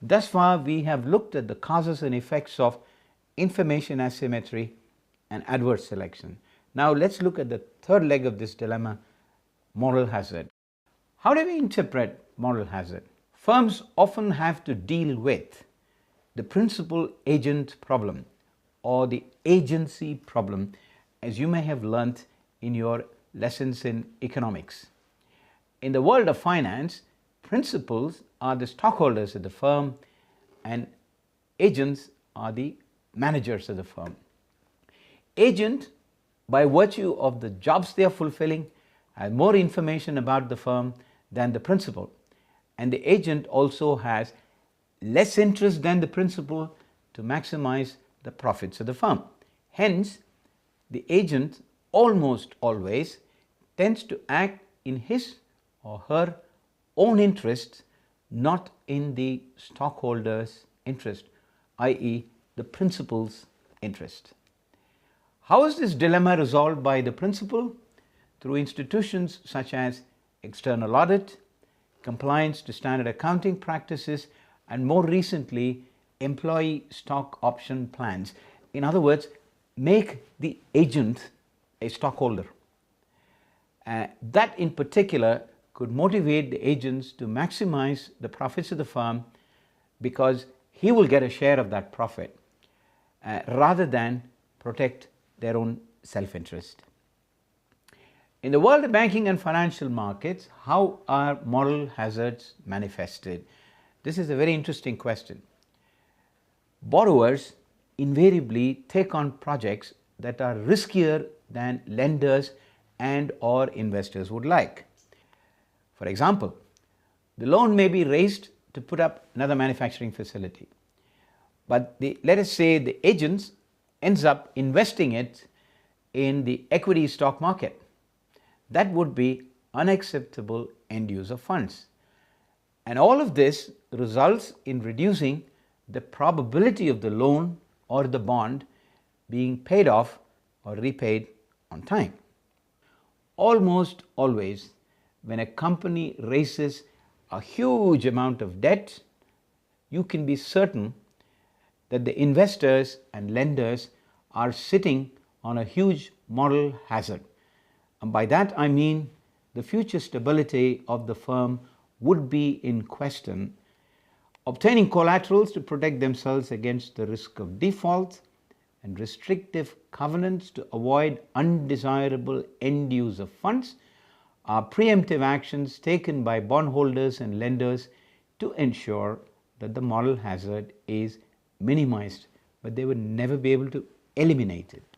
Thus far, we have looked at the causes and effects of information asymmetry and adverse selection. Now let's look at the third leg of this dilemma, moral hazard. How do we interpret moral hazard? Firms often have to deal with the principal-agent problem or the agency problem, as you may have learnt in your lessons in economics. In the world of finance, principals are the stockholders of the firm and agents are the managers of the firm. Agent, by virtue of the jobs they are fulfilling, has more information about the firm than the principal, and the agent also has less interest than the principal to maximize the profits of the firm. Hence, the agent almost always tends to act in his or her own interest, not in the stockholder's interest, i.e. the principal's interest. How is this dilemma resolved by the principal? Through institutions such as external audit, compliance to standard accounting practices, and more recently, employee stock option plans. In other words, make the agent a stockholder. That in particular could motivate the agents to maximize the profits of the firm because he will get a share of that profit rather than protect their own self-interest. In the world of banking and financial markets, how are moral hazards manifested? This is a very interesting question. Borrowers invariably take on projects that are riskier than lenders and or investors would like. For example, the loan may be raised to put up another manufacturing facility, but let us say the agent ends up investing it in the equity stock market. That would be unacceptable end use of funds. And all of this results in reducing the probability of the loan or the bond being paid off or repaid on time. Almost always, when a company raises a huge amount of debt, you can be certain that the investors and lenders are sitting on a huge moral hazard. And by that I mean the future stability of the firm would be in question. Obtaining collaterals to protect themselves against the risk of default and restrictive covenants to avoid undesirable end use of funds are preemptive actions taken by bondholders and lenders to ensure that the moral hazard is minimized, but they would never be able to eliminate it.